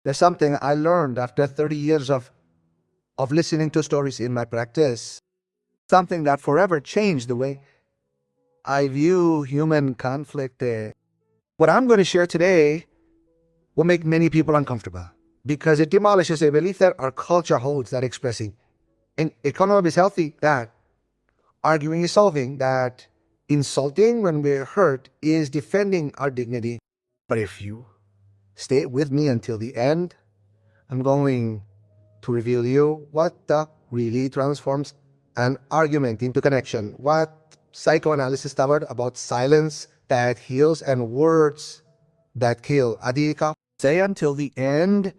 There's something I learned after 30 years of listening to stories in my practice. Something that forever changed the way I view human conflict. What I'm going to share today will make many people uncomfortable because it demolishes a belief that our culture holds, that expressing and economy is healthy, that arguing is solving, that insulting when we're hurt is defending our dignity. But if you stay with me until the end, I'm going to reveal you what really transforms an argument into connection, what psychoanalysis covered about silence that heals and words that kill. Adika, stay until the end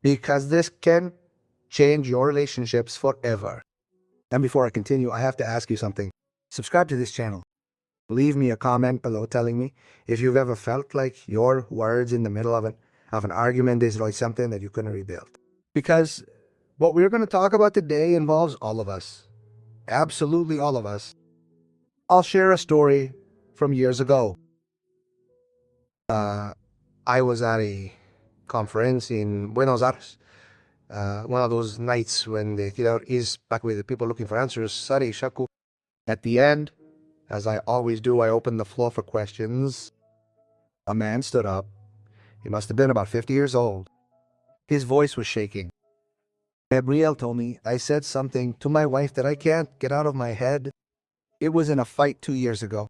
because this can change your relationships forever. And before I continue, I have to ask you something. Subscribe to this channel. Leave me a comment below telling me if you've ever felt like your words in the middle of an argument destroyed something that you couldn't rebuild. Because what we're going to talk about today involves all of us. Absolutely all of us. I'll share a story from years ago. I was at a conference in Buenos Aires. One of those nights when the theater is back with the people looking for answers. Sari Shaku. At the end, as I always do, I opened the floor for questions. A man stood up. He must have been about 50 years old. His voice was shaking. Gabriel told me I said something to my wife that I can't get out of my head. It was in a fight 2 years ago.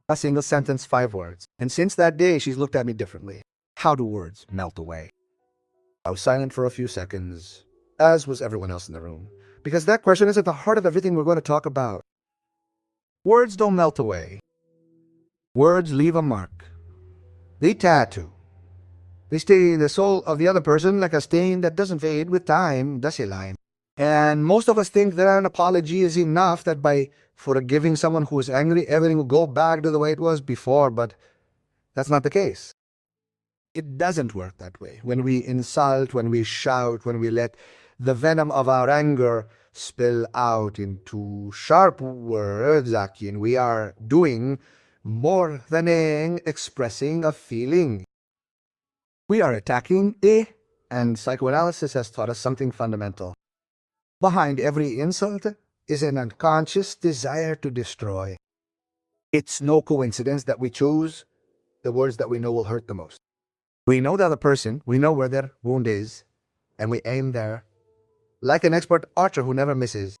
A single sentence, 5 words. And since that day, she's looked at me differently. How do words melt away? I was silent for a few seconds, as was everyone else in the room, because that question is at the heart of everything we're going to talk about. Words don't melt away. Words leave a mark. They tattoo. They stay in the soul of the other person like a stain that doesn't fade with time, does it, Lime? And most of us think that an apology is enough, that by forgiving someone who is angry, everything will go back to the way it was before, but that's not the case. It doesn't work that way. When we insult, when we shout, when we let the venom of our anger spill out into sharp words, Akin, we are doing more than expressing a feeling. We are attacking and psychoanalysis has taught us something fundamental. Behind every insult is an unconscious desire to destroy. It's no coincidence that we choose the words that we know will hurt the most. We know the other person, we know where their wound is, and we aim there, like an expert archer who never misses.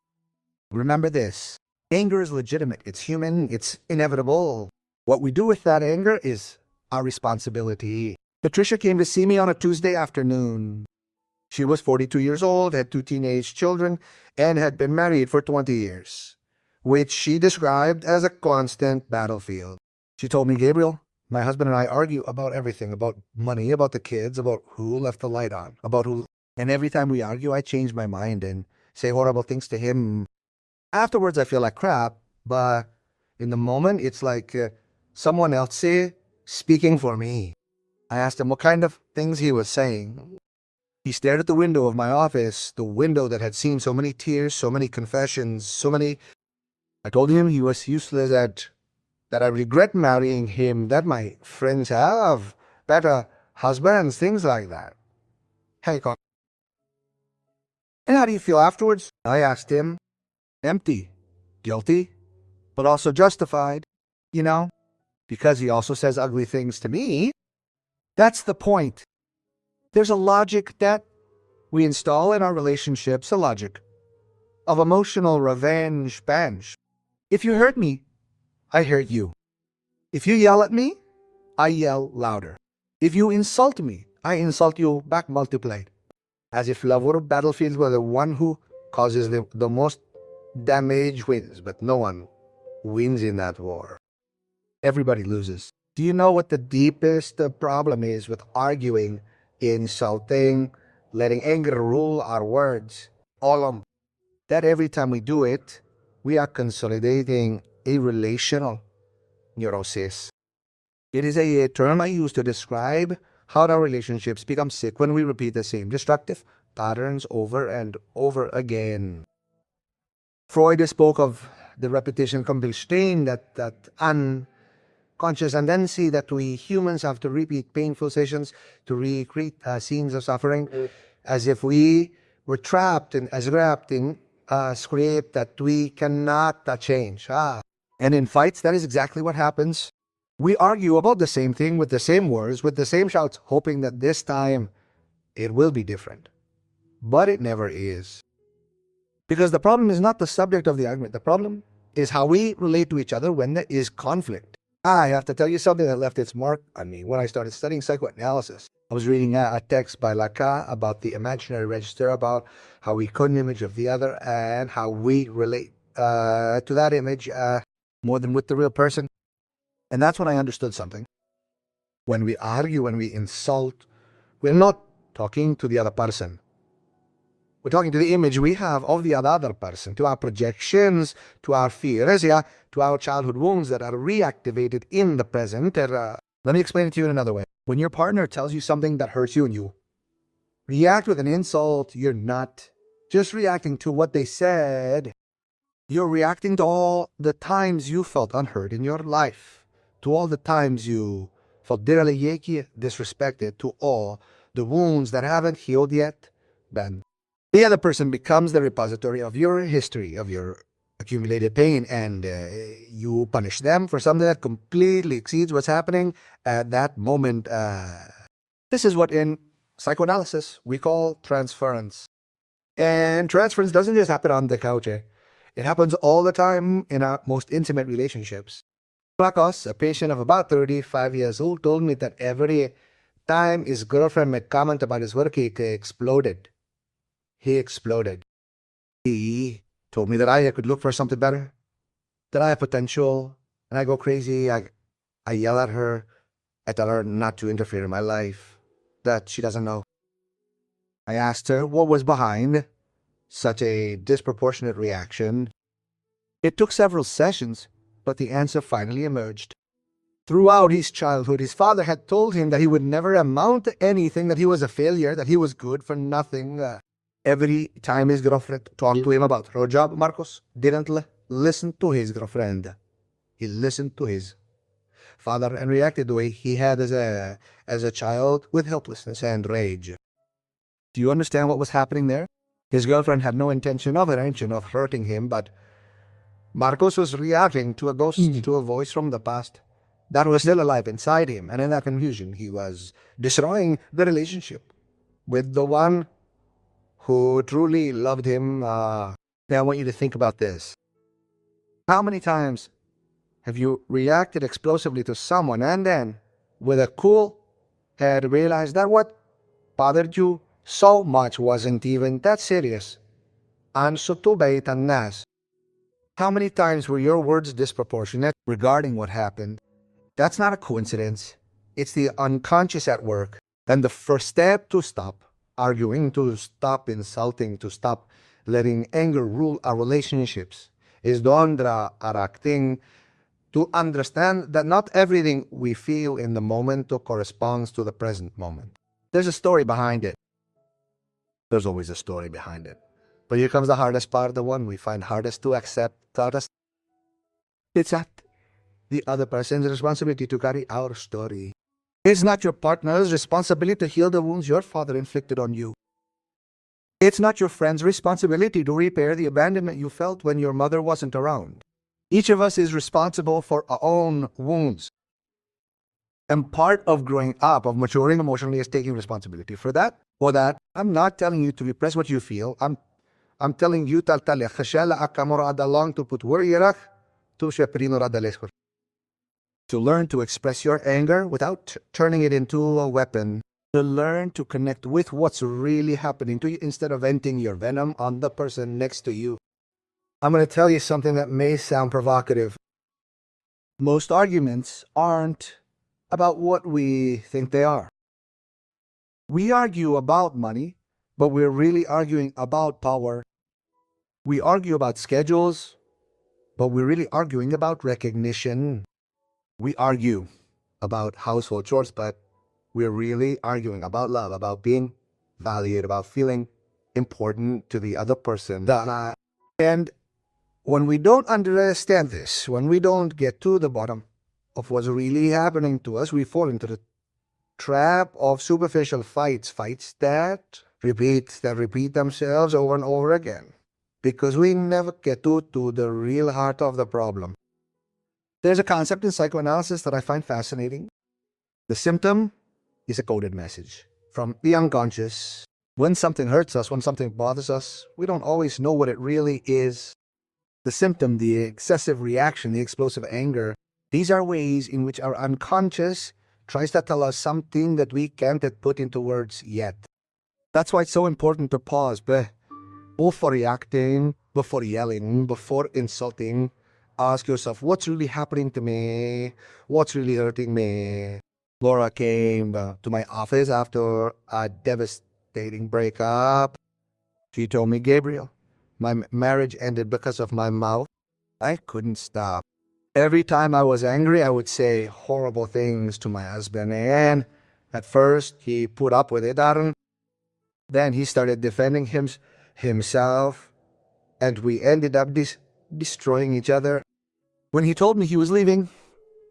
Remember this, anger is legitimate, it's human, it's inevitable. What we do with that anger is our responsibility. Patricia came to see me on a Tuesday afternoon. She was 42 years old, had 2 teenage children, and had been married for 20 years, which she described as a constant battlefield. She told me, Gabriel, my husband and I argue about everything, about money, about the kids, about who left the light on, about who... And every time we argue, I change my mind and say horrible things to him. Afterwards, I feel like crap, but in the moment, it's like someone else speaking for me. I asked him what kind of things he was saying. He stared at the window of my office, the window that had seen so many tears, so many confessions, so many... I told him he was useless, that I regret marrying him, that my friends have better husbands, things like that. Hey, Con. And how do you feel afterwards? I asked him. Empty, guilty, but also justified, you know, because he also says ugly things to me. That's the point. There's a logic that we install in our relationships, a logic of emotional revenge bench. If you hurt me, I hurt you. If you yell at me, I yell louder. If you insult me, I insult you back multiplied. As if love were a battlefield where the one who causes the most damage wins, but no one wins in that war. Everybody loses. Do you know what the deepest problem is with arguing, insulting, letting anger rule our words? All of them. That every time we do it, we are consolidating a relational neurosis. It is a term I use to describe how our relationships become sick when we repeat the same destructive patterns over and over again. Freud spoke of the repetition compulsion, that conscious tendency that we humans have to repeat painful sessions to recreate scenes of suffering, as if we were trapped in a script that we cannot change. And in fights, that is exactly what happens. We argue about the same thing with the same words, with the same shouts, hoping that this time it will be different. But it never is. Because the problem is not the subject of the argument. The problem is how we relate to each other when there is conflict. I have to tell you something that left its mark on me when I started studying psychoanalysis. I was reading a text by Lacan about the imaginary register, about how we code an image of the other and how we relate to that image more than with the real person. And that's when I understood something. When we argue, when we insult, we're not talking to the other person. We're talking to the image we have of the other person, to our projections, to our fears, to our childhood wounds that are reactivated in the present. Let me explain it to you in another way. When your partner tells you something that hurts you and you react with an insult, you're not just reacting to what they said. You're reacting to all the times you felt unheard in your life, to all the times you felt disrespected, to all the wounds that haven't healed yet. Then the other person becomes the repository of your history, of your accumulated pain, and you punish them for something that completely exceeds what's happening at that moment. This is what in psychoanalysis we call transference. And transference doesn't just happen on the couch. It happens all the time in our most intimate relationships. Marcos, a patient of about 35 years old, told me that every time his girlfriend made comment about his work, he exploded. He exploded. He told me that I could look for something better, that I have potential, and I go crazy. I yell at her. I tell her not to interfere in my life, that she doesn't know. I asked her what was behind such a disproportionate reaction. It took several sessions, but the answer finally emerged. Throughout his childhood, his father had told him that he would never amount to anything, that he was a failure, that he was good for nothing. Every time his girlfriend talked to him about her job, Marcos didn't listen to his girlfriend. He listened to his father and reacted the way he had as a child, with helplessness and rage. Do you understand what was happening there? His girlfriend had no intention of hurting him, but Marcos was reacting to a ghost, to a voice from the past that was still alive inside him, and in that confusion he was destroying the relationship with the one who truly loved him. Now I want you to think about this. How many times have you reacted explosively to someone and then, with a cool head, realized that what bothered you so much wasn't even that serious? How many times were your words disproportionate regarding what happened? That's not a coincidence. It's the unconscious at work. And the first step to stop arguing, to stop insulting, to stop letting anger rule our relationships is acting, to understand that not everything we feel in the moment corresponds to the present moment. There's a story behind it. There's always a story behind it. But here comes the hardest part, the one we find hardest to accept. It's at the other person's responsibility to carry our story. It's not your partner's responsibility to heal the wounds your father inflicted on you. It's not your friend's responsibility to repair the abandonment you felt when your mother wasn't around. Each of us is responsible for our own wounds. And part of growing up, of maturing emotionally, is taking responsibility for that. I'm not telling you to repress what you feel. I'm telling you to learn to express your anger without turning it into a weapon. To learn to connect with what's really happening to you instead of venting your venom on the person next to you. I'm going to tell you something that may sound provocative. Most arguments aren't about what we think they are. We argue about money, but we're really arguing about power. We argue about schedules, but we're really arguing about recognition. We argue about household chores, but we're really arguing about love, about being valued, about feeling important to the other person. And when we don't understand this, when we don't get to the bottom of what's really happening to us, we fall into the trap of superficial fights that repeat themselves over and over again, because we never get to the real heart of the problem. There's a concept in psychoanalysis that I find fascinating. The symptom is a coded message from the unconscious. When something hurts us, when something bothers us, we don't always know what it really is. The symptom, the excessive reaction, the explosive anger, these are ways in which our unconscious tries to tell us something that we can't put into words yet. That's why it's so important to pause before reacting, before yelling, before insulting. Ask yourself, what's really happening to me? What's really hurting me? Laura came to my office after a devastating breakup. She told me, Gabriel, my marriage ended because of my mouth. I couldn't stop. Every time I was angry, I would say horrible things to my husband. And at first, he put up with it, Aaron. Then he started defending himself, and we ended up destroying each other. When he told me he was leaving,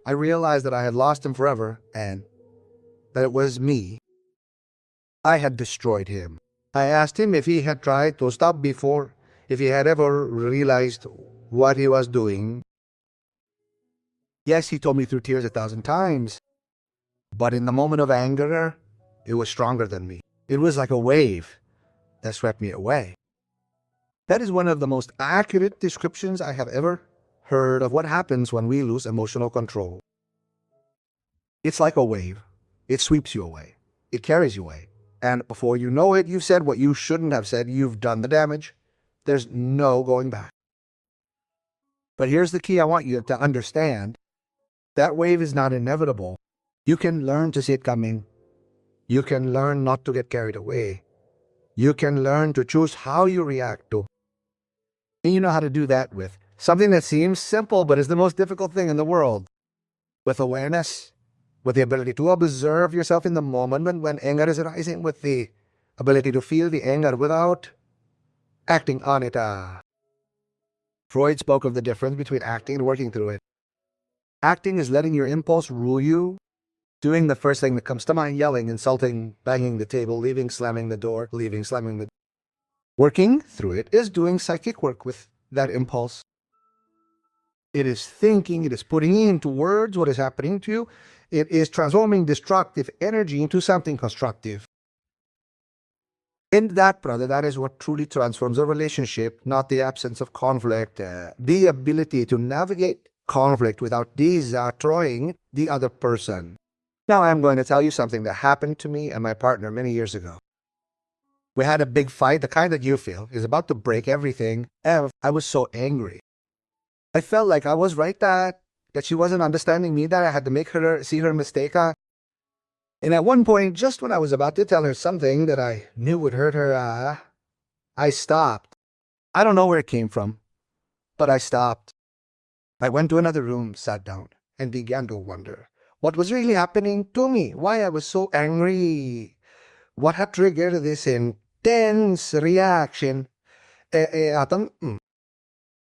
I realized that I had lost him forever, and that it was me. I had destroyed him. I asked him if he had tried to stop before, if he had ever realized what he was doing. Yes, he told me through tears 1,000 times. But in the moment of anger, it was stronger than me. It was like a wave that swept me away. That is one of the most accurate descriptions I have ever heard of what happens when we lose emotional control. It's like a wave. It sweeps you away. It carries you away. And before you know it, you've said what you shouldn't have said. You've done the damage. There's no going back. But here's the key I want you to understand. That wave is not inevitable. You can learn to see it coming. You can learn not to get carried away. You can learn to choose how you react to. And you know how to do that with something that seems simple but is the most difficult thing in the world. With awareness, with the ability to observe yourself in the moment when anger is arising, with the ability to feel the anger without acting on it. Freud spoke of the difference between acting and working through it. Acting is letting your impulse rule you, doing the first thing that comes to mind, yelling, insulting, banging the table, leaving, slamming the door, leaving, slamming the door. Working through it is doing psychic work with that impulse. It is thinking, it is putting into words what is happening to you. It is transforming destructive energy into something constructive. In that, brother, that is what truly transforms a relationship, not the absence of conflict. The ability to navigate conflict without destroying the other person. Now I'm going to tell you something that happened to me and my partner many years ago. We had a big fight, the kind that you feel is about to break everything, and I was so angry. I felt like I was right that she wasn't understanding me, that I had to make her see her mistake. And at one point, just when I was about to tell her something that I knew would hurt her, I stopped. I don't know where it came from, but I stopped. I went to another room, sat down, and began to wonder what was really happening to me, why I was so angry, what had triggered this intense reaction. And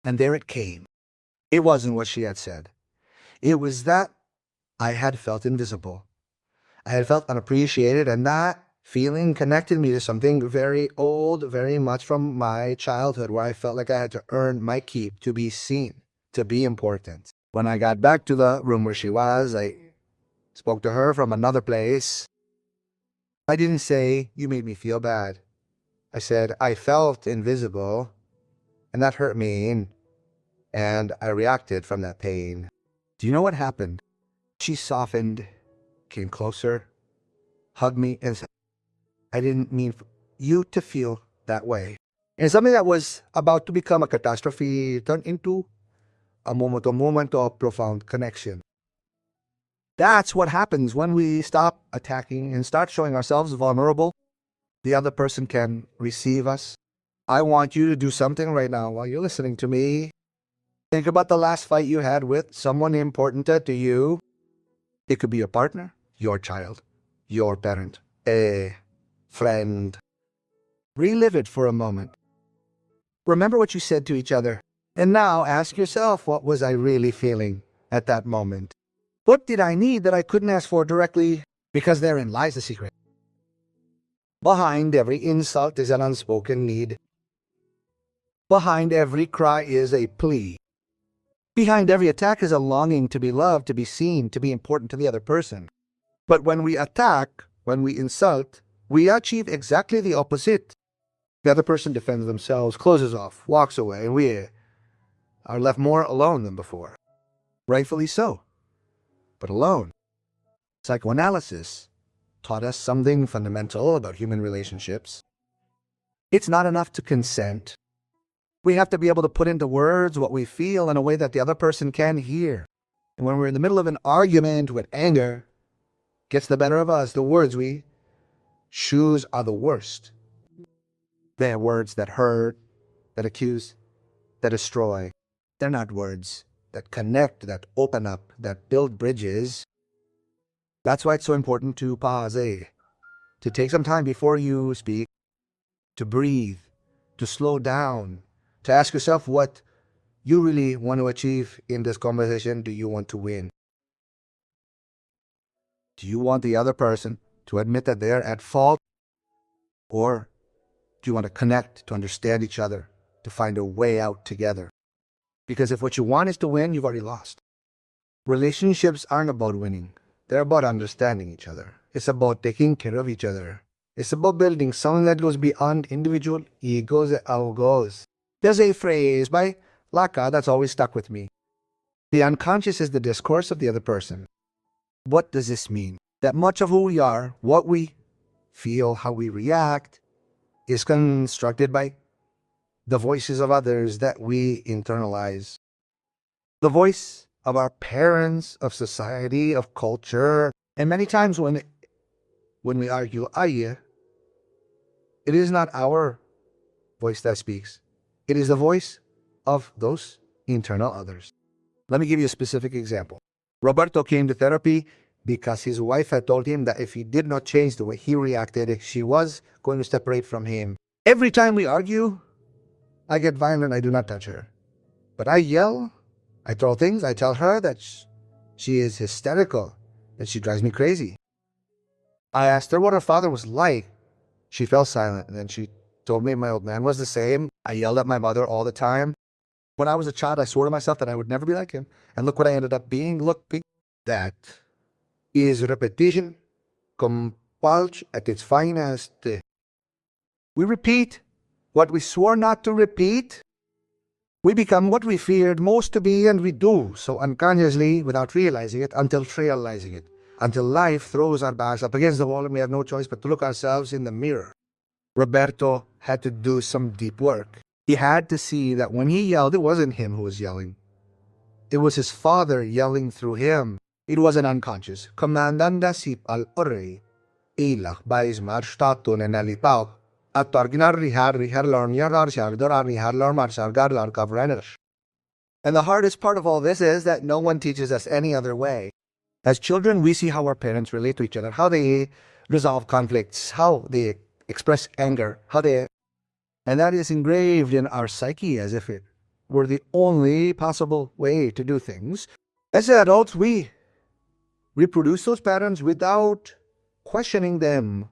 there it came. It wasn't what she had said. It was that I had felt invisible. I had felt unappreciated, and that feeling connected me to something very old, very much from my childhood, where I felt like I had to earn my keep, to be seen, to be important. When I got back to the room where she was, I spoke to her from another place. I didn't say, you made me feel bad. I said, I felt invisible, and that hurt me, and I reacted from that pain. Do you know what happened? She softened, came closer, hugged me, and said, I didn't mean for you to feel that way. And something that was about to become a catastrophe turned into a moment of profound connection. That's what happens when we stop attacking and start showing ourselves vulnerable. The other person can receive us. I want you to do something right now while you're listening to me. Think about the last fight you had with someone important to you. It could be your partner, your child, your parent, a friend. Relive it for a moment. Remember what you said to each other. And now ask yourself, what was I really feeling at that moment? What did I need that I couldn't ask for directly? Because therein lies the secret. Behind every insult is an unspoken need. Behind every cry is a plea. Behind every attack is a longing to be loved, to be seen, to be important to the other person. But when we attack, when we insult, we achieve exactly the opposite. The other person defends themselves, closes off, walks away, and we are left more alone than before. Rightfully so, but alone. Psychoanalysis taught us something fundamental about human relationships. It's not enough to consent. We have to be able to put into words what we feel in a way that the other person can hear. And when we're in the middle of an argument with anger, gets the better of us, the words we choose are the worst. They're words that hurt, that accuse, that destroy. They're not words that connect, that open up, that build bridges. That's why it's so important to pause, to take some time before you speak, to breathe, to slow down, to ask yourself what you really want to achieve in this conversation. Do you want to win? Do you want the other person to admit that they're at fault? Or do you want to connect, to understand each other, to find a way out together? Because if what you want is to win, you've already lost. Relationships aren't about winning. They're about understanding each other. It's about taking care of each other. It's about building something that goes beyond individual egos and egos. There's a phrase by Laka that's always stuck with me. The unconscious is the discourse of the other person. What does this mean? That much of who we are, what we feel, how we react, is constructed by the voices of others that we internalize. The voice of our parents, of society, of culture. And many times when we argue, it is not our voice that speaks. It is the voice of those internal others. Let me give you a specific example. Roberto came to therapy because his wife had told him that if he did not change the way he reacted, she was going to separate from him. Every time we argue, I get violent. I do not touch her. But I yell, I throw things, I tell her that she is hysterical, that she drives me crazy. I asked her what her father was like. She fell silent, and then she told me my old man was the same. I yelled at my mother all the time. When I was a child, I swore to myself that I would never be like him. And look what I ended up being. That is repetition, compulsion at its finest. We repeat what we swore not to repeat. We become what we feared most to be, and we do so unconsciously without realizing it until realizing it. Until life throws our backs up against the wall and we have no choice but to look ourselves in the mirror. Roberto had to do some deep work. He had to see that when he yelled, it wasn't him who was yelling. It was his father yelling through him. It wasn't unconscious. Comandanda sip al orrei. Ilak bais marstato nenalipaw. At targinar rihar lorn yarar shardorar rihar lorn marsargar lar kavreners. And the hardest part of all this is that no one teaches us any other way. As children, we see how our parents relate to each other, how they resolve conflicts, how they express anger, and that is engraved in our psyche as if it were the only possible way to do things. As adults, we reproduce those patterns without questioning them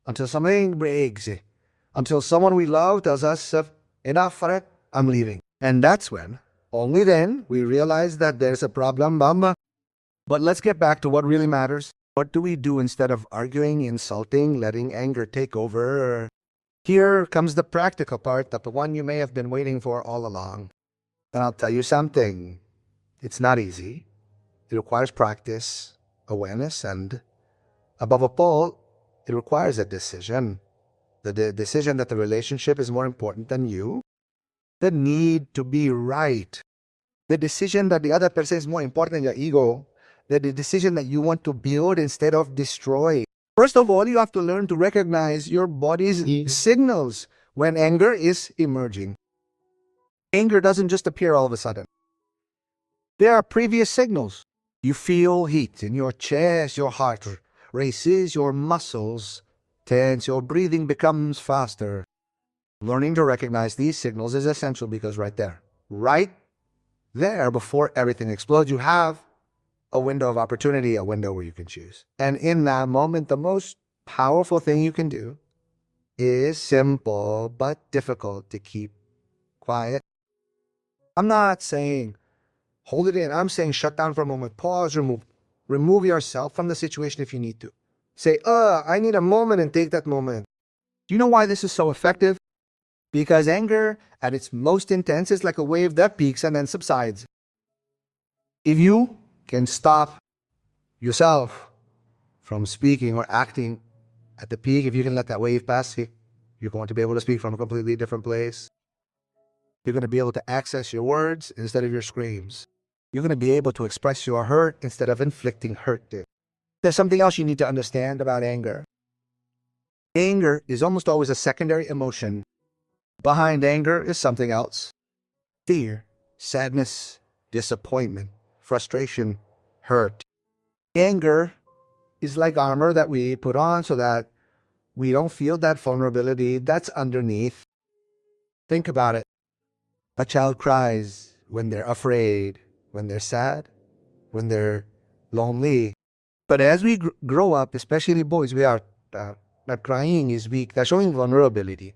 until something breaks, until someone we love tells us, enough for it, I'm leaving. And that's when, only then, we realize that there's a problem, Bamba. But let's get back to what really matters. What do we do instead of arguing, insulting, letting anger take over? Here comes the practical part, the one you may have been waiting for all along. And I'll tell you something. It's not easy. It requires practice, awareness, and above all, it requires a decision. The decision that the relationship is more important than you. The need to be right. The decision that the other person is more important than your ego. The decision that you want to build instead of destroy. First of all, you have to learn to recognize your body's signals when anger is emerging. Anger doesn't just appear all of a sudden. There are previous signals. You feel heat in your chest, your heart races, your muscles tense, your breathing becomes faster. Learning to recognize these signals is essential because right there, before everything explodes, you have a window of opportunity, a window where you can choose. And in that moment, the most powerful thing you can do is simple but difficult to keep quiet. I'm not saying hold it in. I'm saying shut down for a moment, pause, remove. Remove yourself from the situation if you need to. Say, I need a moment, and take that moment. Do you know why this is so effective? Because anger at its most intense is like a wave that peaks and then subsides. If you can stop yourself from speaking or acting at the peak, if you can let that wave pass, you're going to be able to speak from a completely different place. You're going to be able to access your words instead of your screams. You're going to be able to express your hurt instead of inflicting hurt. There's something else you need to understand about anger. Anger is almost always a secondary emotion. Behind anger is something else. Fear, sadness, disappointment, frustration, hurt. Anger is like armor that we put on so that we don't feel that vulnerability that's underneath. Think about it. A child cries when they're afraid, when they're sad, when they're lonely. But as we grow up, especially boys, we are not crying is weak. That showing vulnerability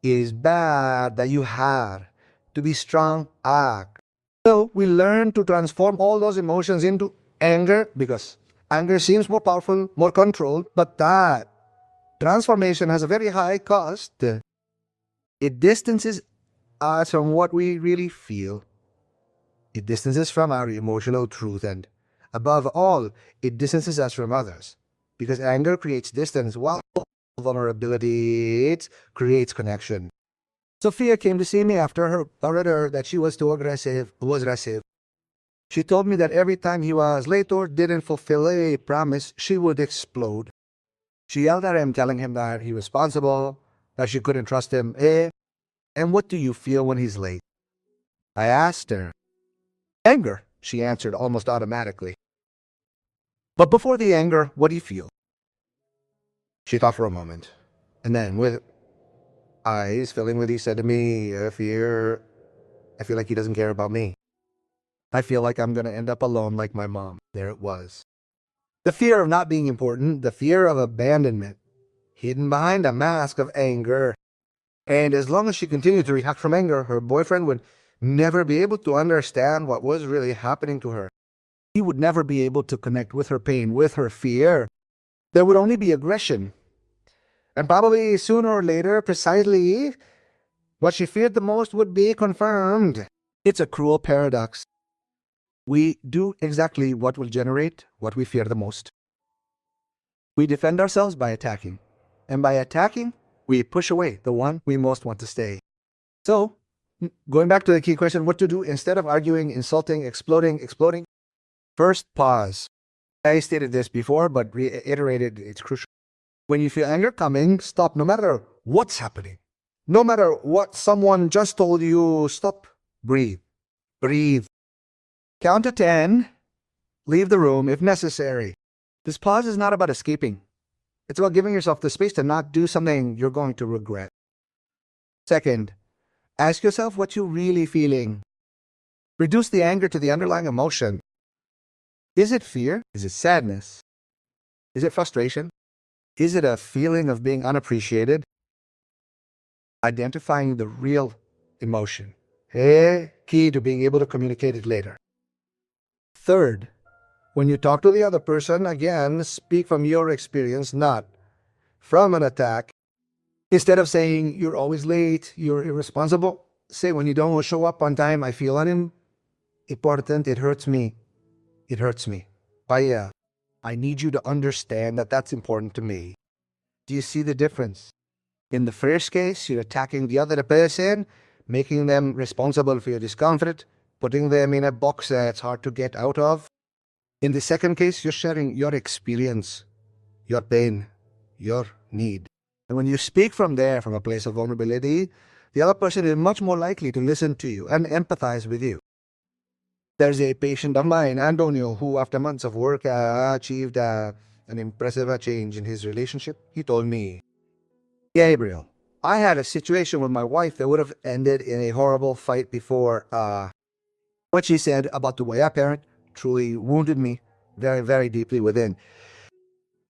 is bad, that you have to be strong, act. So we learn to transform all those emotions into anger because anger seems more powerful, more controlled, but that transformation has a very high cost. It distances us from what we really feel. It distances from our emotional truth, and above all, it distances us from others. Because anger creates distance, while vulnerability, it creates connection. Sophia came to see me after her told her that she was too aggressive. She told me that every time he was late or didn't fulfill a promise, she would explode. She yelled at him, telling him that he was responsible, that she couldn't trust him. And what do you feel when he's late? I asked her. Anger, she answered almost automatically. But before the anger, what do you feel? She thought for a moment, and then with eyes filling with, he said to me, I feel like he doesn't care about me. I feel like I'm going to end up alone like my mom. There it was. The fear of not being important, the fear of abandonment, hidden behind a mask of anger. And as long as she continued to react from anger, her boyfriend would never be able to understand what was really happening to her. He would never be able to connect with her pain, with her fear. There would only be aggression. And probably sooner or later, precisely what she feared the most would be confirmed. It's a cruel paradox. We do exactly what will generate what we fear the most. We defend ourselves by attacking. And by attacking, we push away the one we most want to stay. So, going back to the key question, what to do instead of arguing, insulting, exploding? First, pause. I stated this before, but reiterated, it's crucial. When you feel anger coming, stop no matter what's happening. No matter what someone just told you, stop. Breathe. Breathe. Count to 10. Leave the room if necessary. This pause is not about escaping. It's about giving yourself the space to not do something you're going to regret. Second, ask yourself what you're really feeling. Reduce the anger to the underlying emotion. Is it fear? Is it sadness? Is it frustration? Is it a feeling of being unappreciated? Identifying the real emotion. Key to being able to communicate it later. Third, when you talk to the other person, again, speak from your experience, not from an attack. Instead of saying, you're always late, you're irresponsible, say, when you don't show up on time, I feel unimportant, it hurts me. It hurts me. But I need you to understand that that's important to me. Do you see the difference? In the first case, you're attacking the other person, making them responsible for your discomfort, putting them in a box that's hard to get out of. In the second case, you're sharing your experience, your pain, your need. And when you speak from there, from a place of vulnerability, the other person is much more likely to listen to you and empathize with you. There's a patient of mine, Antonio, who after months of work achieved an impressive change in his relationship. He told me, Gabriel, I had a situation with my wife that would have ended in a horrible fight before. What she said about the way I parent truly wounded me. very, very deeply within.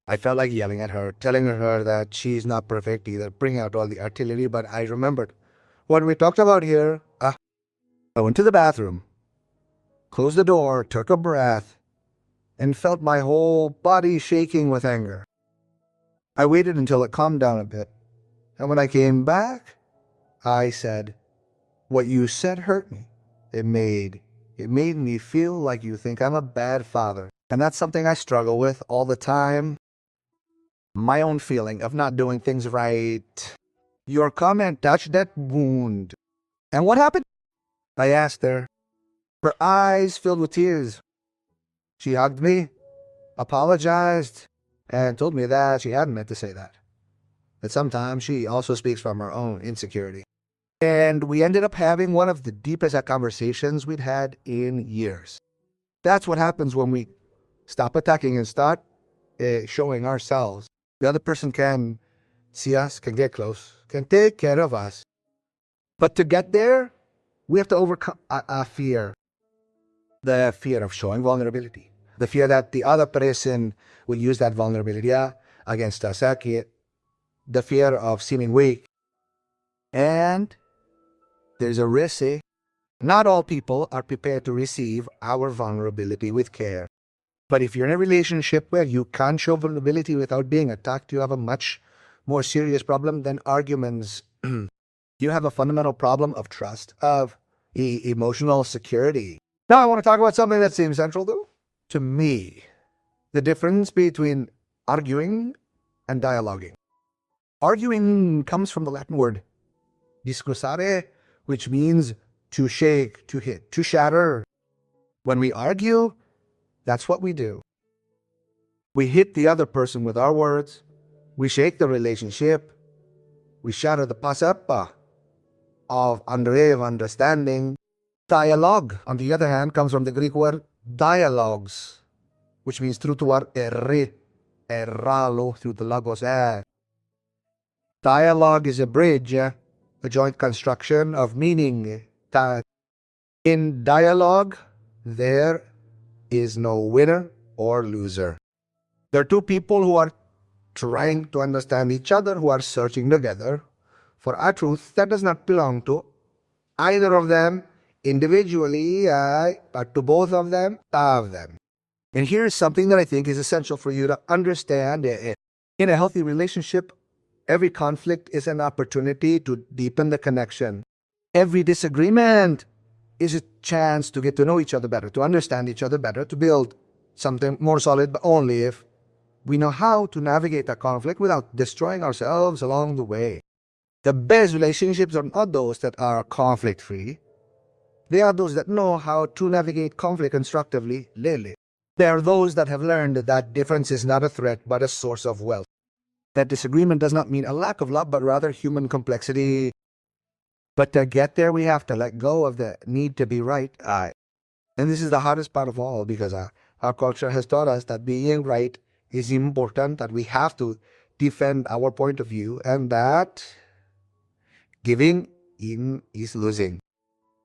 I felt like yelling at her, telling her that she's not perfect either, bring out all the artillery, but I remembered what we talked about here. I went to the bathroom, closed the door, took a breath, and felt my whole body shaking with anger. I waited until it calmed down a bit, and when I came back, I said, "What you said hurt me. It made me feel like you think I'm a bad father." And that's something I struggle with all the time. My own feeling of not doing things right. Your comment touched that wound. And what happened? I asked her. Her eyes filled with tears. She hugged me, apologized, and told me that she hadn't meant to say that. That sometimes she also speaks from her own insecurity. And we ended up having one of the deepest conversations we'd had in years. That's what happens when we stop attacking and start showing ourselves. The other person can see us, can get close, can take care of us. But to get there, we have to overcome a fear. The fear of showing vulnerability. The fear that the other person will use that vulnerability against us. The fear of seeming weak. And there's a risk. Not all people are prepared to receive our vulnerability with care. But if you're in a relationship where you can't show vulnerability without being attacked, you have a much more serious problem than arguments. You have a fundamental problem of trust, of emotional security. Now I want to talk about something that seems central to me. The difference between arguing and dialoguing. Arguing comes from the Latin word discussare, which means to shake, to hit, to shatter. When we argue, that's what we do. We hit the other person with our words. We shake the relationship. We shatter the pasapa of understanding. Dialogue, on the other hand, comes from the Greek word dialogues, which means through to our erralo, through the logos. Dialogue is a bridge, a joint construction of meaning. In dialogue, there is no winner or loser. There are two people who are trying to understand each other, who are searching together for a truth that does not belong to either of them individually, but to both of them. And here's something that I think is essential for you to understand. In a healthy relationship, every conflict is an opportunity to deepen the connection. Every disagreement is a chance to get to know each other better, to understand each other better, to build something more solid, but only if we know how to navigate that conflict without destroying ourselves along the way. The best relationships are not those that are conflict-free. They are those that know how to navigate conflict constructively. They are those that have learned that difference is not a threat, but a source of wealth. That disagreement does not mean a lack of love, but rather human complexity. But to get there, we have to let go of the need to be right. And this is the hardest part of all, because our culture has taught us that being right is important, that we have to defend our point of view, and that giving in is losing.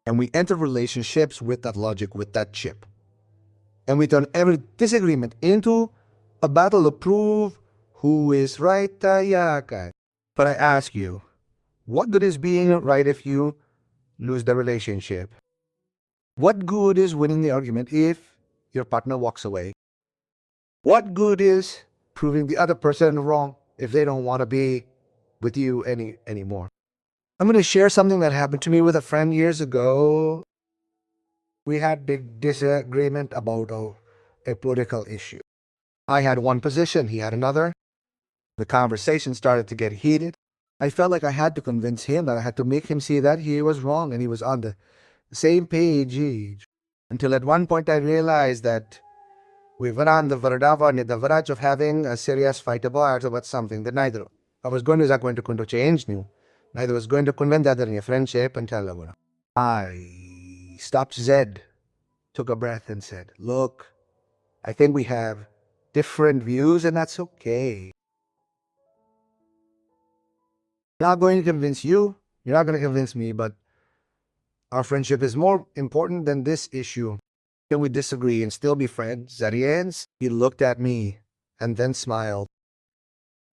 And we enter relationships with that logic, with that chip. And we turn every disagreement into a battle to prove who is right. But I ask you, what good is being right if you lose the relationship? What good is winning the argument if your partner walks away? What good is proving the other person wrong if they don't want to be with you anymore? I'm going to share something that happened to me with a friend years ago. We had big disagreement about a political issue. I had one position, he had another. The conversation started to get heated. I felt like I had to convince him, that I had to make him see that he was wrong and he was on the same page. Until at one point I realized that we were on the verge of having a serious fight about something that neither was going to change. Neither was going to convince the other in a friendship until I stopped Zed, took a breath and said, look, I think we have different views and that's okay. I'm not going to convince you, you're not going to convince me, but our friendship is more important than this issue. Can we disagree and still be friends? At the end, he looked at me and then smiled.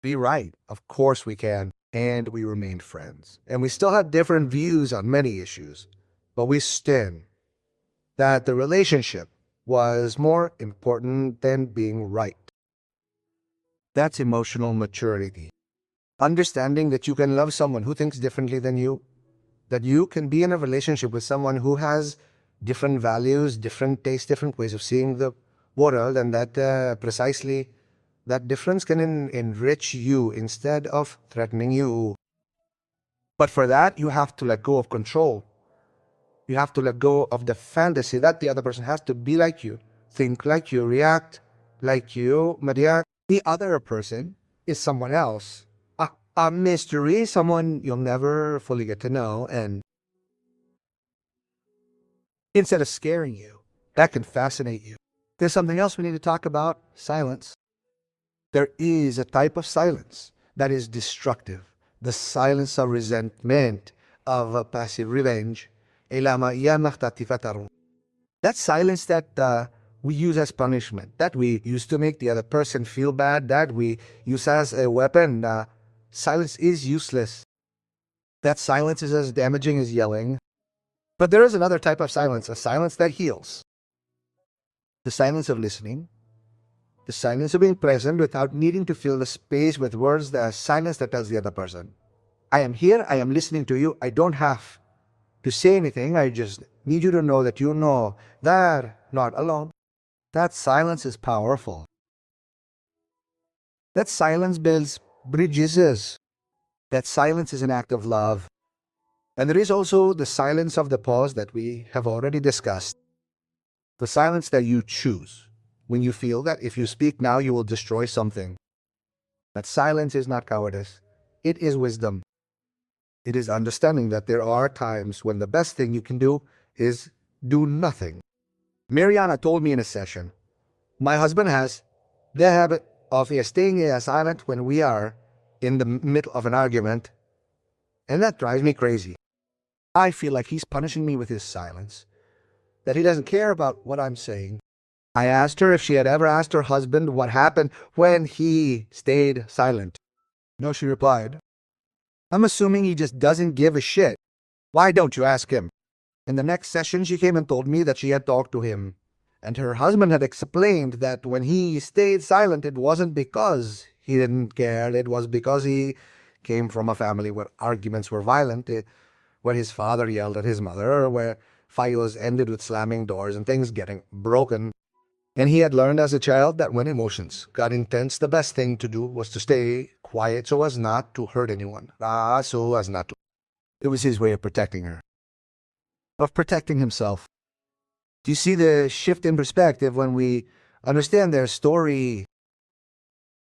Be right. Of course we can. And we remained friends. And we still had different views on many issues. But we stand that the relationship was more important than being right. That's emotional maturity. Understanding that you can love someone who thinks differently than you, that you can be in a relationship with someone who has different values, different tastes, different ways of seeing the world, and that precisely that difference can enrich you instead of threatening you. But for that, you have to let go of control. You have to let go of the fantasy that the other person has to be like you, think like you, react like you, Maria. The other person is someone else. A mystery, someone you'll never fully get to know, and instead of scaring you, that can fascinate you. There's something else we need to talk about: silence. There is a type of silence that is destructive. The silence of resentment, of passive revenge. That silence that we use as punishment, that we use to make the other person feel bad, that we use as a weapon. Silence is useless. That silence is as damaging as yelling. But there is another type of silence, a silence that heals. The silence of listening, the silence of being present without needing to fill the space with words, the silence that tells the other person, I am here, I am listening to you, I don't have to say anything, I just need you to know that you know that not alone. That silence is powerful. That silence builds bridges. That silence is an act of love. And there is also the silence of the pause that we have already discussed. The silence that you choose when you feel that if you speak now, you will destroy something. That silence is not cowardice. It is wisdom. It is understanding that there are times when the best thing you can do is do nothing. Mariana told me in a session, my husband has the habit of staying silent when we are in the middle of an argument, and that drives me crazy. I feel like he's punishing me with his silence, that he doesn't care about what I'm saying. I asked her if she had ever asked her husband what happened when he stayed silent. No, she replied. I'm assuming he just doesn't give a shit. Why don't you ask him? In the next session, she came and told me that she had talked to him, and her husband had explained that when he stayed silent, it wasn't because he didn't care, it was because he came from a family where arguments were violent, where his father yelled at his mother, where fights ended with slamming doors and things getting broken. And he had learned as a child that when emotions got intense, the best thing to do was to stay quiet so as not to hurt anyone. So as not to. It was his way of protecting her, of protecting himself. Do you see the shift in perspective when we understand their story?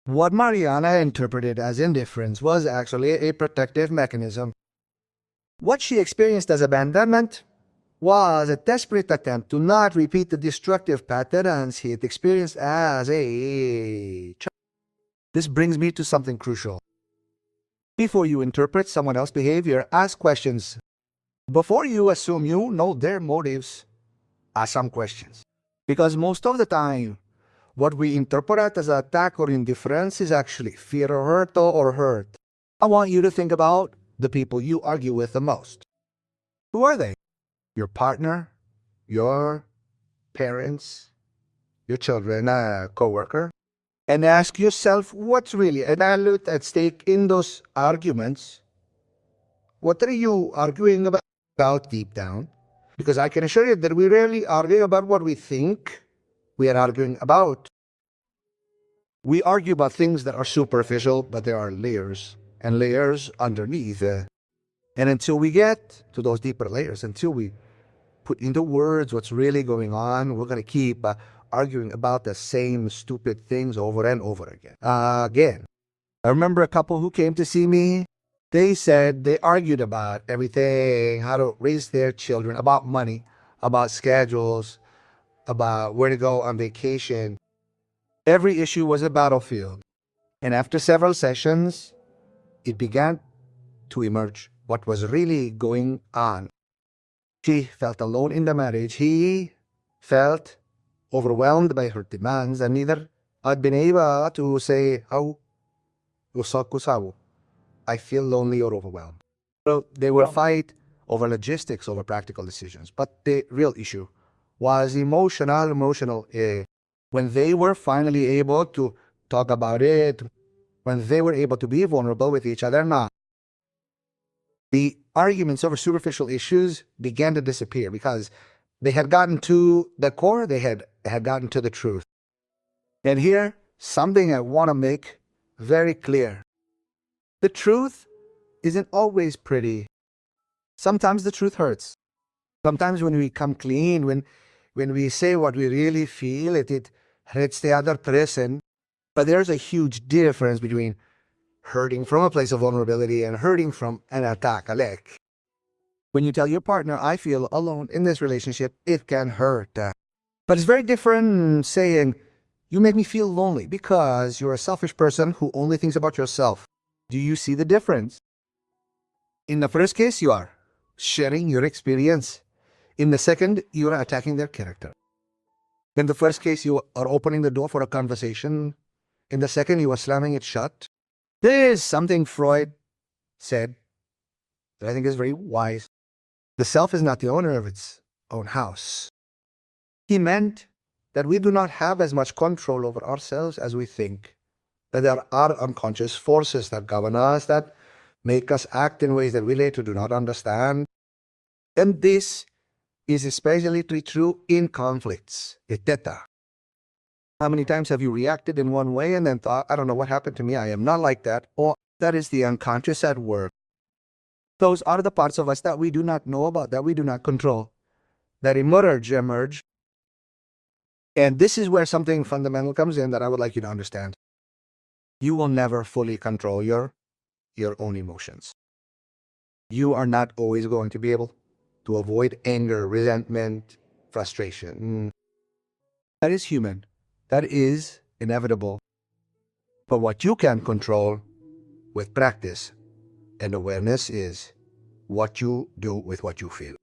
What Mariana interpreted as indifference was actually a protective mechanism. What she experienced as abandonment was a desperate attempt to not repeat the destructive patterns he had experienced as a child. This brings me to something crucial. Before you interpret someone else's behavior, ask questions. Before you assume you know their motives, ask some questions. Because most of the time, what we interpret as attack or indifference is actually fear or hurt. I want you to think about the people you argue with the most. Who are they? Your partner? Your parents? Your children? A coworker? And ask yourself what's really at stake in those arguments. What are you arguing about deep down? Because I can assure you that we rarely argue about what we think we are arguing about. We argue about things that are superficial, but there are layers and layers underneath. And until we get to those deeper layers, until we put into words what's really going on, we're going to keep arguing about the same stupid things over and over again. I remember a couple who came to see me. They said they argued about everything, how to raise their children, about money, about schedules, about where to go on vacation. Every issue was a battlefield. And after several sessions, it began to emerge what was really going on. She felt alone in the marriage. He felt overwhelmed by her demands, and neither had been able to say how I feel lonely or overwhelmed. So they will fight over logistics, over practical decisions. But the real issue was emotional. When they were finally able to talk about it, when they were able to be vulnerable with each other, now the arguments over superficial issues began to disappear because they had gotten to the core, they had gotten to the truth. And here, something I want to make very clear. The truth isn't always pretty. Sometimes the truth hurts. Sometimes when we come clean, when we say what we really feel, it hurts the other person. But there's a huge difference between hurting from a place of vulnerability and hurting from an attack, like when you tell your partner, I feel alone in this relationship, it can hurt. But it's very different saying, you make me feel lonely because you're a selfish person who only thinks about yourself. Do you see the difference? In the first case, you are sharing your experience. In the second, you are attacking their character. In the first case, you are opening the door for a conversation. In the second, you are slamming it shut. There is something Freud said that I think is very wise. The self is not the owner of its own house. He meant that we do not have as much control over ourselves as we think, that there are unconscious forces that govern us, that make us act in ways that we later do not understand. And this is especially true in conflicts. Iteta. How many times have you reacted in one way and then thought, I don't know what happened to me, I am not like that, or that is the unconscious at work. Those are the parts of us that we do not know about, that we do not control, that emerge. And this is where something fundamental comes in that I would like you to understand. You will never fully control your own emotions. You are not always going to be able to avoid anger, resentment, frustration. That is human. That is inevitable. But what you can control with practice and awareness is what you do with what you feel.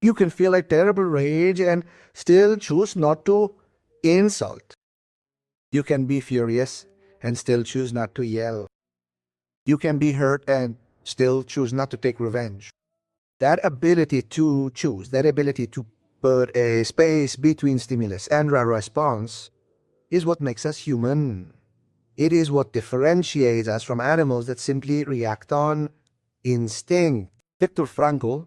You can feel a terrible rage and still choose not to insult. You can be furious and still choose not to yell. You can be hurt and still choose not to take revenge. That ability to choose, that ability to put a space between stimulus and a response is what makes us human. It is what differentiates us from animals that simply react on instinct. Viktor Frankl,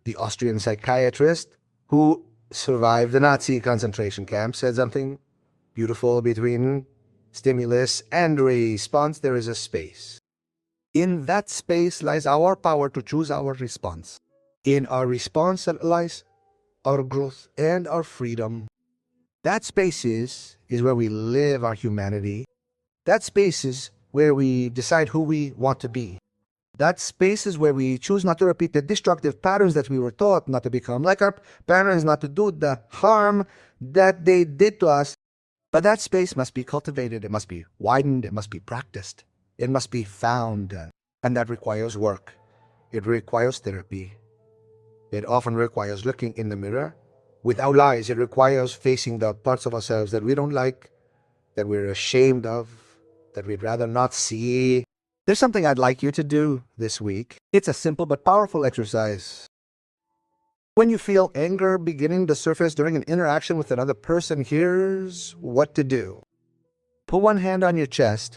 the Austrian psychiatrist who survived the Nazi concentration camp, said something beautiful. Between stimulus and response, there is a space. In that space lies our power to choose our response. In our response lies our growth and our freedom. That space is where we live our humanity. That space is where we decide who we want to be. That space is where we choose not to repeat the destructive patterns that we were taught not to become, like our parents, not to do the harm that they did to us. But that space must be cultivated, it must be widened, it must be practiced, it must be found. And that requires work. It requires therapy. It often requires looking in the mirror without lies. It requires facing the parts of ourselves that we don't like, that we're ashamed of, that we'd rather not see. There's something I'd like you to do this week. It's a simple but powerful exercise. When you feel anger beginning to surface during an interaction with another person, here's what to do. Put one hand on your chest.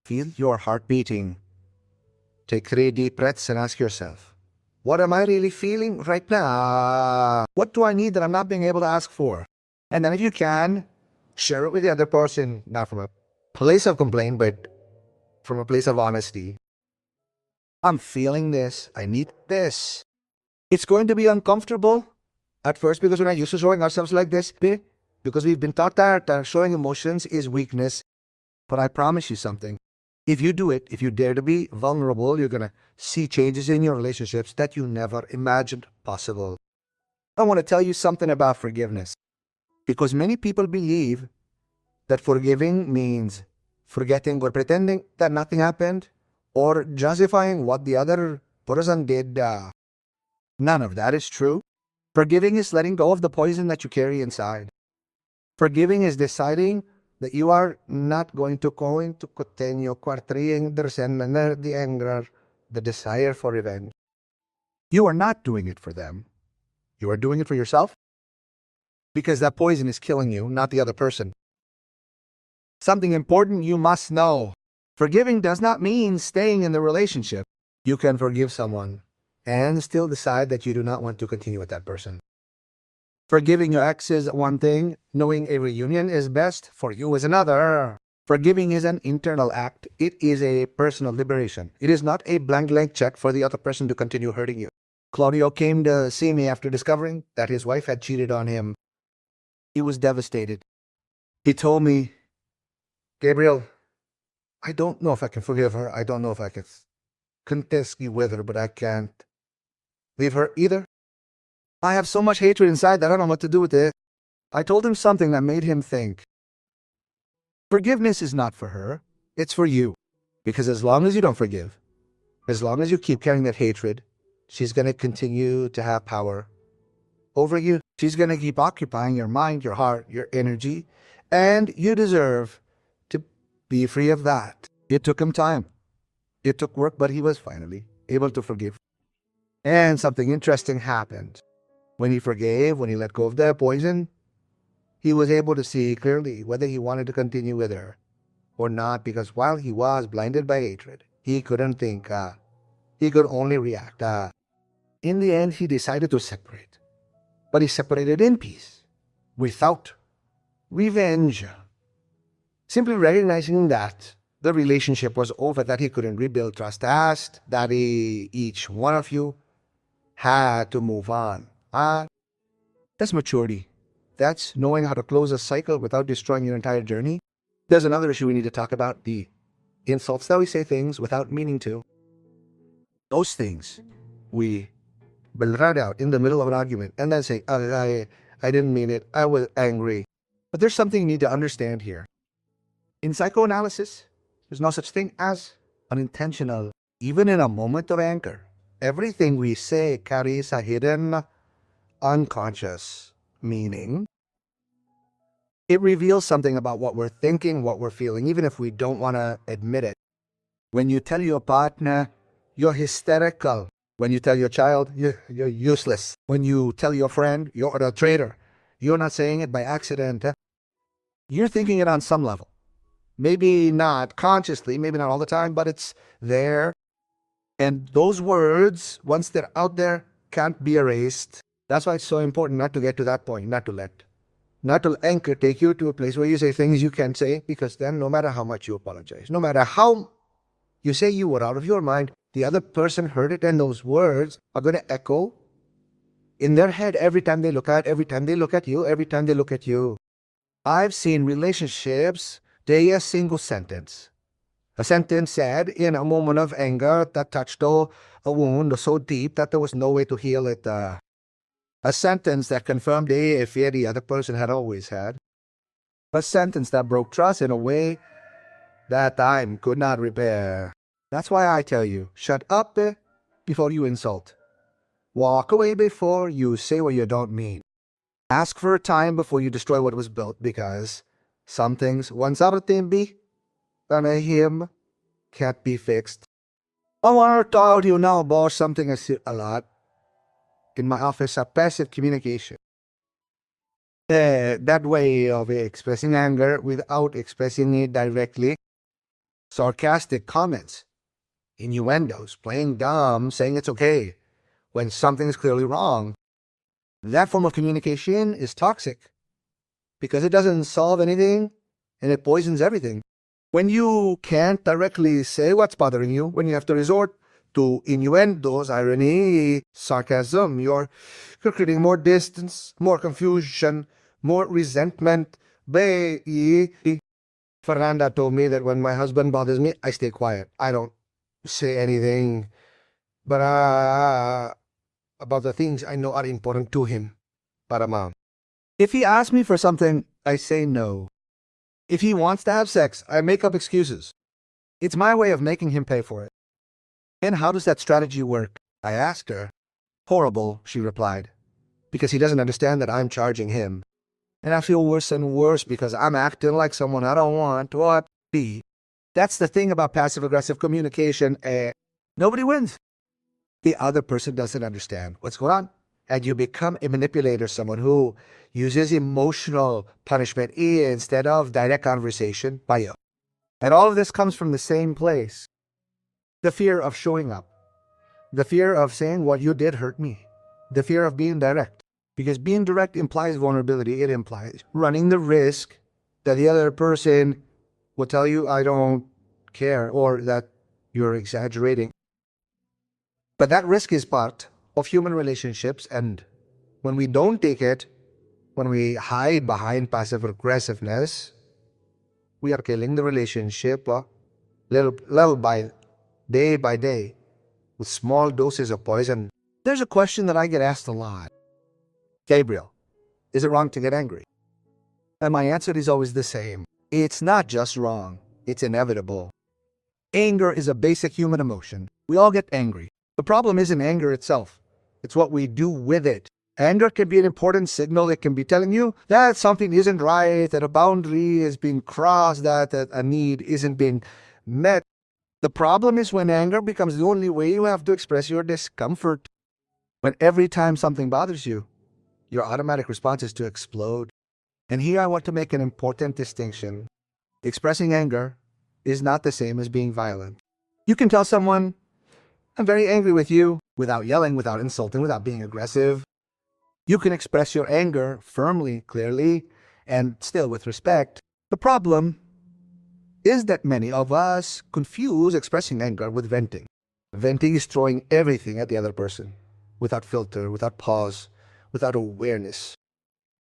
Feel your heart beating. Take 3 deep breaths and ask yourself, what am I really feeling right now? What do I need that I'm not being able to ask for? And then if you can, share it with the other person, not from a place of complaint, but from a place of honesty. I'm feeling this. I need this. It's going to be uncomfortable at first because we're not used to showing ourselves like this, because we've been taught that showing emotions is weakness. But I promise you something. If you do it, if you dare to be vulnerable, you're going to see changes in your relationships that you never imagined possible. I want to tell you something about forgiveness, because many people believe that forgiving means forgetting or pretending that nothing happened or justifying what the other person did. None of that is true. Forgiving is letting go of the poison that you carry inside. Forgiving is deciding that you are not going to continue carrying the resentment, the anger, the desire for revenge. You are not doing it for them. You are doing it for yourself because that poison is killing you, not the other person. Something important you must know. Forgiving does not mean staying in the relationship. You can forgive someone and still decide that you do not want to continue with that person. Forgiving your ex is one thing. Knowing a reunion is best for you is another. Forgiving is an internal act. It is a personal liberation. It is not a blank check for the other person to continue hurting you. Claudio came to see me after discovering that his wife had cheated on him. He was devastated. He told me, Gabriel, I don't know if I can forgive her. I don't know if I can continue with her, but I can't leave her either. I have so much hatred inside that I don't know what to do with it. I told him something that made him think. Forgiveness is not for her. It's for you. Because as long as you don't forgive, as long as you keep carrying that hatred, she's going to continue to have power over you. She's going to keep occupying your mind, your heart, your energy, and you deserve to be free of that. It took him time. It took work, but he was finally able to forgive. And something interesting happened. When he forgave, when he let go of the poison, he was able to see clearly whether he wanted to continue with her or not, because while he was blinded by hatred, he couldn't think. He could only react. In the end, he decided to separate. But he separated in peace, without revenge. Simply recognizing that the relationship was over, that he couldn't rebuild trust, that each one of you had to move on. That's maturity. That's knowing how to close a cycle without destroying your entire journey. There's another issue we need to talk about, the insults that we say things without meaning to. Those things we blurt out in the middle of an argument and then say, I didn't mean it, I was angry. But there's something you need to understand here. In psychoanalysis, there's no such thing as unintentional. Even in a moment of anger, everything we say carries a hidden unconscious meaning. It reveals something about what we're thinking, what we're feeling, even if we don't want to admit it. When you tell your partner, you're hysterical. When you tell your child, you're useless. When you tell your friend, you're a traitor. You're not saying it by accident. You're thinking it on some level. Maybe not consciously, maybe not all the time, but it's there. And those words, once they're out there, can't be erased. That's why it's so important not to get to that point, not to let anger take you to a place where you say things you can't say, because then no matter how much you apologize, no matter how you say you were out of your mind, the other person heard it, and those words are going to echo in their head every time they look at you, every time they look at you. I've seen relationships, they a single sentence. A sentence said in a moment of anger that touched a wound so deep that there was no way to heal it. A sentence that confirmed a fear the other person had always had. A sentence that broke trust in a way that time could not repair. That's why I tell you, shut up before you insult. Walk away before you say what you don't mean. Ask for a time before you destroy what was built, because some things, once out of be, and him can't be fixed. I want to talk to you now about something I see a lot in my office, passive communication. That way of expressing anger without expressing it directly. Sarcastic comments, innuendos, playing dumb, saying it's okay when something is clearly wrong. That form of communication is toxic because it doesn't solve anything and it poisons everything. When you can't directly say what's bothering you, when you have to resort to innuendos, irony, sarcasm, you're creating more distance, more confusion, more resentment. Fernanda told me that when my husband bothers me, I stay quiet. I don't say anything, but about the things I know are important to him. Para mom. If he asks me for something, I say no. If he wants to have sex, I make up excuses. It's my way of making him pay for it. And how does that strategy work? I asked her. Horrible, she replied. because he doesn't understand that I'm charging him. And I feel worse and worse because I'm acting like someone I don't want to be. That's the thing about passive-aggressive communication. Nobody wins. The other person doesn't understand what's going on. And you become a manipulator, someone who uses emotional punishment instead of direct conversation by you. And all of this comes from the same place. The fear of showing up. The fear of saying what you did hurt me. The fear of being direct. Because being direct implies vulnerability. It implies running the risk that the other person will tell you, I don't care, or that you're exaggerating. But that risk is part of human relationships, and when we don't take it, when we hide behind passive aggressiveness, we are killing the relationship little by day with small doses of poison. There's a question that I get asked a lot. Gabriel, is it wrong to get angry? And my answer is always the same. It's not just wrong, it's inevitable. Anger is a basic human emotion. We all get angry. The problem isn't anger itself. It's what we do with it. Anger can be an important signal. It can be telling you that something isn't right, that a boundary is being crossed, that a need isn't being met. The problem is when anger becomes the only way you have to express your discomfort. When every time something bothers you, your automatic response is to explode. And here I want to make an important distinction. Expressing anger is not the same as being violent. You can tell someone, I'm very angry with you, without yelling, without insulting, without being aggressive. You can express your anger firmly, clearly, and still with respect. The problem is that many of us confuse expressing anger with venting. Venting is throwing everything at the other person, without filter, without pause, without awareness.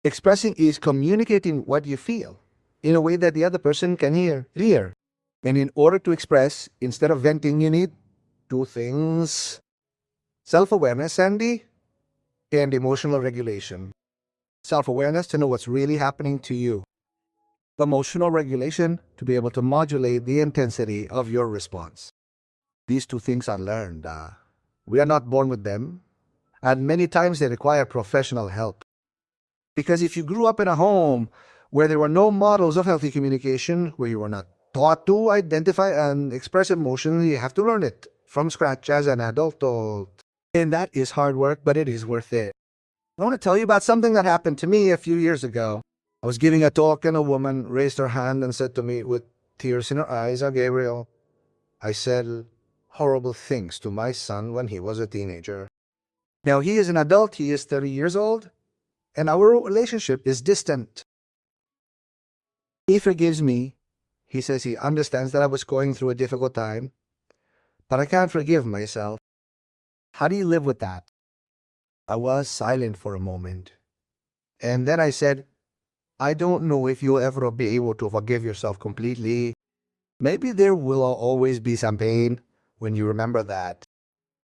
Expressing is communicating what you feel in a way that the other person can hear. And in order to express, instead of venting, you need two things: self-awareness and emotional regulation. Self-awareness to know what's really happening to you. Emotional regulation to be able to modulate the intensity of your response. These two things are learned. We are not born with them, and many times they require professional help. Because if you grew up in a home where there were no models of healthy communication, where you were not taught to identify and express emotion, you have to learn it from scratch as an adult. And that is hard work, but it is worth it. I want to tell you about something that happened to me a few years ago. I was giving a talk and a woman raised her hand and said to me with tears in her eyes, Gabriel, I said horrible things to my son when he was a teenager. Now he is an adult, he is 30 years old, and our relationship is distant. He forgives me. He says he understands that I was going through a difficult time, but I can't forgive myself. How do you live with that? I was silent for a moment. And then I said, I don't know if you'll ever be able to forgive yourself completely. Maybe there will always be some pain when you remember that.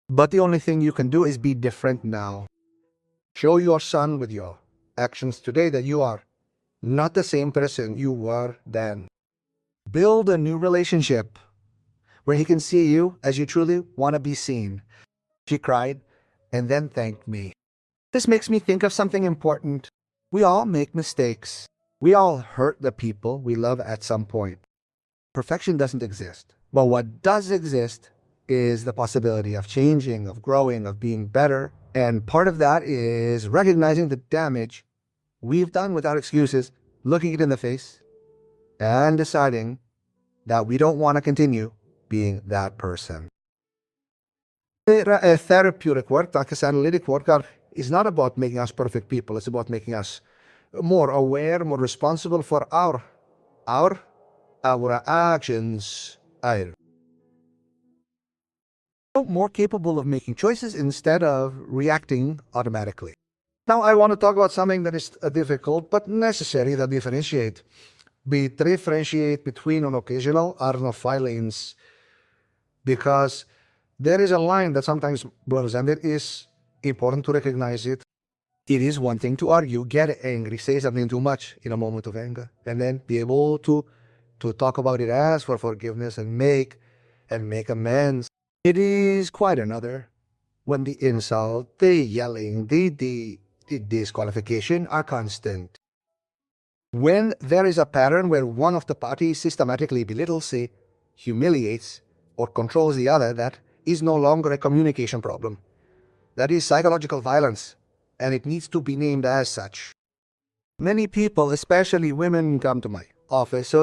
But the only thing you can do is be different now. Show your son with your actions today that you are not the same person you were then. Build a new relationship where he can see you as you truly want to be seen. She cried and then thanked me. This makes me think of something important. We all make mistakes. We all hurt the people we love at some point. Perfection doesn't exist. But what does exist is the possibility of changing, of growing, of being better. And part of that is recognizing the damage we've done without excuses, looking it in the face, and deciding that we don't want to continue being that person. Therapeutic work, like analytic work, is not about making us perfect people. It's about making us more aware, more responsible for our actions. More capable of making choices instead of reacting automatically. Now I want to talk about something that is difficult but necessary to differentiate. Differentiate between an occasional or violence, because there is a line that sometimes blurs, and it is important to recognize it. It is one thing to argue, get angry, say something too much in a moment of anger, and then be able to talk about it, ask for forgiveness, and make amends. It is quite another when the insult, the yelling, the disqualification are constant. When there is a pattern where one of the parties systematically belittles, humiliates, or controls the other, that is no longer a communication problem. That is psychological violence, and it needs to be named as such. Many people, especially women, come to my office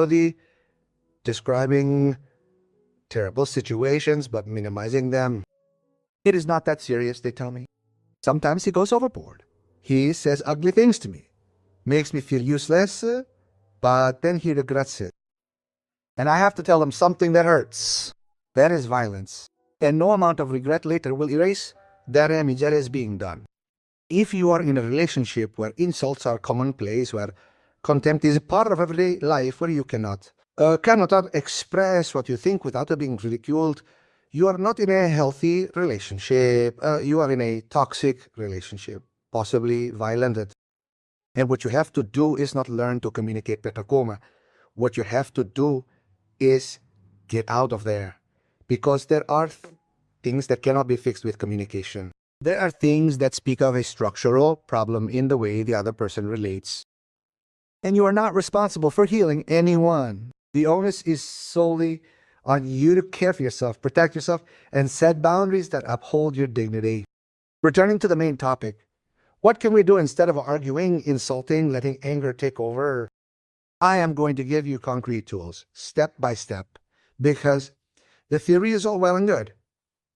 describing terrible situations but minimizing them. It is not that serious, they tell me. Sometimes he goes overboard. He says ugly things to me, makes me feel useless, but then he regrets it. And I have to tell him something that hurts. That is violence. And no amount of regret later will erase the damage that is being done. If you are in a relationship where insults are commonplace, where contempt is a part of everyday life, where you cannot express what you think without being ridiculed, you are not in a healthy relationship. You are in a toxic relationship, possibly violent. And what you have to do is not learn to communicate better, Cómo. What you have to do is get out of there. Because there are things that cannot be fixed with communication. There are things that speak of a structural problem in the way the other person relates. And you are not responsible for healing anyone. The onus is solely on you to care for yourself, protect yourself, and set boundaries that uphold your dignity. Returning to the main topic, what can we do instead of arguing, insulting, letting anger take over? I am going to give you concrete tools, step by step, because the theory is all well and good,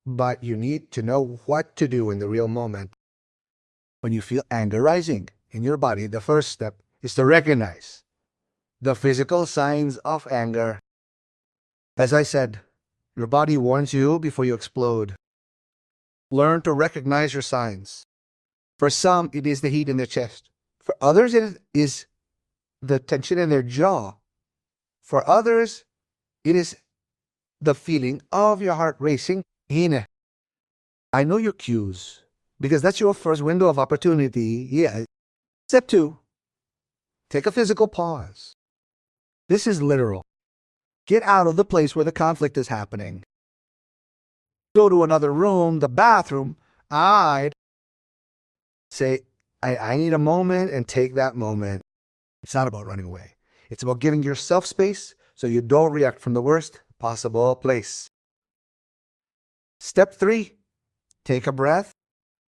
but you need to know what to do in the real moment. When you feel anger rising in your body, the first step is to recognize the physical signs of anger. As I said, your body warns you before you explode. Learn to recognize your signs. For some, it is the heat in their chest. For others, it is the tension in their jaw. For others, it is the feeling of your heart racing. I know your cues, because that's your first window of opportunity. Yeah. Step 2, take a physical pause. This is literal. Get out of the place where the conflict is happening. Go to another room, the bathroom. I'd say, I need a moment, and take that moment. It's not about running away. It's about giving yourself space so you don't react from the worst possible place. Step 3, take a breath